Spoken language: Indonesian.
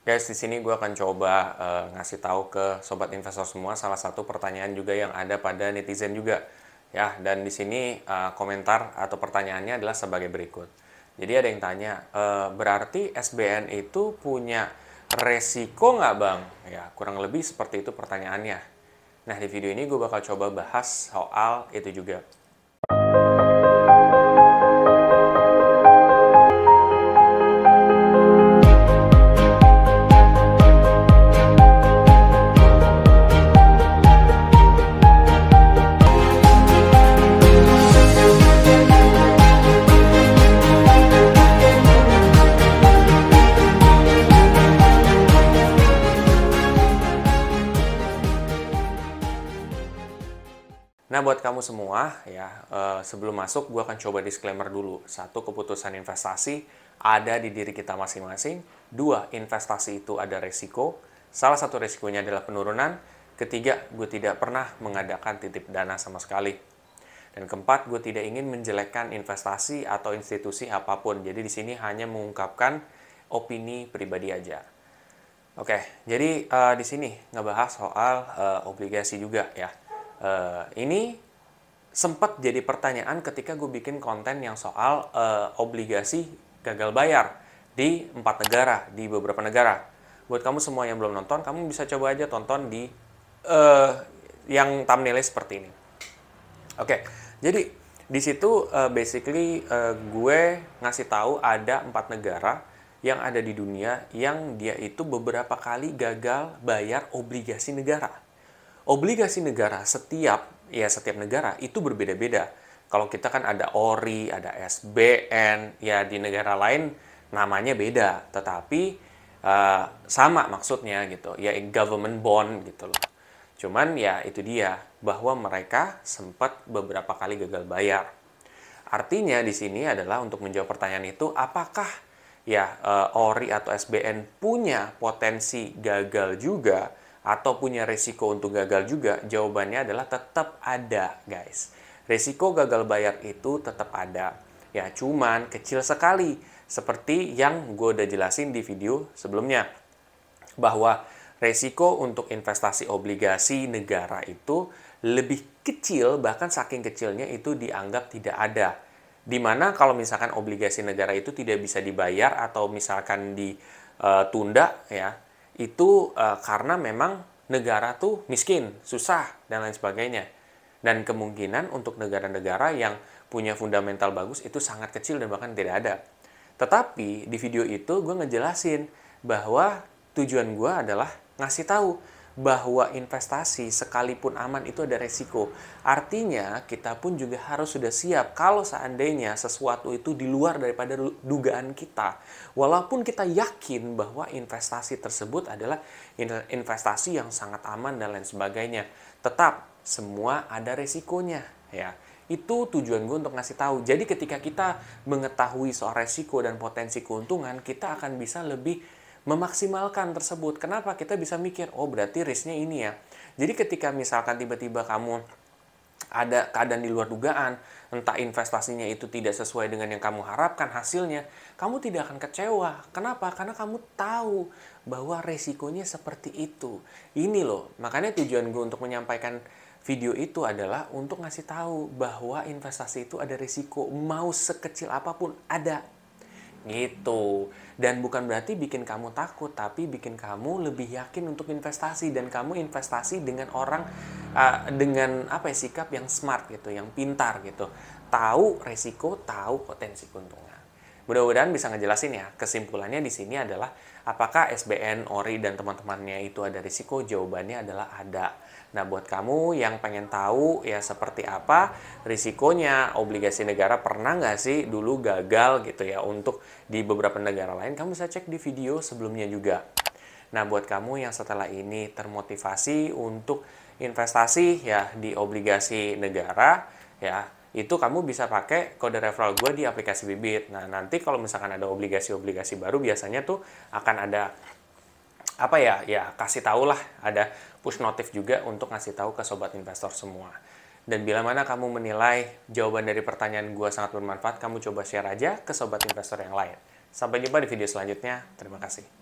Guys, di sini gue akan coba ngasih tahu ke sobat investor semua salah satu pertanyaan juga yang ada pada netizen juga. Ya, dan di sini komentar atau pertanyaannya adalah sebagai berikut. Jadi ada yang tanya, berarti SBN itu punya resiko nggak Bang? Ya, kurang lebih seperti itu pertanyaannya. Nah, di video ini gue bakal coba bahas soal itu juga. Nah, buat kamu semua, ya sebelum masuk, gue akan coba disclaimer dulu. Satu, keputusan investasi ada di diri kita masing-masing. Dua, investasi itu ada resiko. Salah satu resikonya adalah penurunan. Ketiga, gue tidak pernah mengadakan titip dana sama sekali. Dan keempat, gue tidak ingin menjelekkan investasi atau institusi apapun. Jadi di sini hanya mengungkapkan opini pribadi aja. Oke, jadi di sini ngebahas soal obligasi juga ya. Ini sempat jadi pertanyaan ketika gue bikin konten yang soal obligasi gagal bayar di 4 negara, di beberapa negara. Buat kamu semua yang belum nonton, kamu bisa coba aja tonton di yang thumbnailnya seperti ini. Oke, jadi di situ basically gue ngasih tahu ada 4 negara yang ada di dunia yang dia itu beberapa kali gagal bayar obligasi negara. Obligasi negara setiap negara itu berbeda-beda. Kalau kita kan ada ORI, ada SBN, ya di negara lain namanya beda, tetapi sama maksudnya gitu, ya government bond gitu loh. Cuman ya itu dia, bahwa mereka sempat beberapa kali gagal bayar. Artinya di sini adalah untuk menjawab pertanyaan itu, apakah ya ORI atau SBN punya potensi gagal juga, atau punya risiko untuk gagal juga? Jawabannya adalah tetap ada, guys. Risiko gagal bayar itu tetap ada. Ya, cuman kecil sekali. Seperti yang gue udah jelasin di video sebelumnya. Bahwa risiko untuk investasi obligasi negara itu lebih kecil, bahkan saking kecilnya itu dianggap tidak ada. Dimana kalau misalkan obligasi negara itu tidak bisa dibayar atau misalkan ditunda, ya, itu karena memang negara tuh miskin, susah, dan lain sebagainya. Dan kemungkinan untuk negara-negara yang punya fundamental bagus itu sangat kecil dan bahkan tidak ada. Tetapi di video itu gue ngejelasin bahwa tujuan gue adalah ngasih tahu bahwa investasi sekalipun aman itu ada resiko. Artinya kita pun juga harus sudah siap kalau seandainya sesuatu itu di luar daripada dugaan kita. Walaupun kita yakin bahwa investasi tersebut adalah investasi yang sangat aman dan lain sebagainya. Tetap semua ada resikonya ya. Itu tujuan gue untuk ngasih tahu. Jadi ketika kita mengetahui soal resiko dan potensi keuntungan, kita akan bisa lebih memaksimalkan tersebut. Kenapa? Kita bisa mikir, oh berarti risknya ini ya. Jadi ketika misalkan tiba-tiba kamu ada keadaan di luar dugaan, entah investasinya itu tidak sesuai dengan yang kamu harapkan hasilnya, kamu tidak akan kecewa. Kenapa? Karena kamu tahu bahwa resikonya seperti itu. Ini loh, makanya tujuan gue untuk menyampaikan video itu adalah untuk ngasih tahu bahwa investasi itu ada risiko, mau sekecil apapun ada. Gitu. Dan bukan berarti bikin kamu takut, tapi bikin kamu lebih yakin untuk investasi, dan kamu investasi dengan orang dengan apa ya, sikap yang smart gitu, yang pintar gitu. Tahu resiko, tahu potensi keuntungan. Mudah-mudahan bisa ngejelasin ya. Kesimpulannya di sini adalah apakah SBN, ORI dan teman-temannya itu ada risiko? Jawabannya adalah ada. Nah, buat kamu yang pengen tahu ya seperti apa risikonya obligasi negara, pernah nggak sih dulu gagal gitu ya untuk di beberapa negara lain, kamu bisa cek di video sebelumnya juga. Nah, buat kamu yang setelah ini termotivasi untuk investasi ya di obligasi negara, ya itu kamu bisa pakai kode referral gue di aplikasi Bibit. Nah, nanti kalau misalkan ada obligasi-obligasi baru, biasanya tuh akan ada apa ya, kasih tahu lah, ada push notif juga untuk ngasih tahu ke sobat investor semua. Dan bila mana kamu menilai jawaban dari pertanyaan gue sangat bermanfaat, kamu coba share aja ke sobat investor yang lain. Sampai jumpa di video selanjutnya. Terima kasih.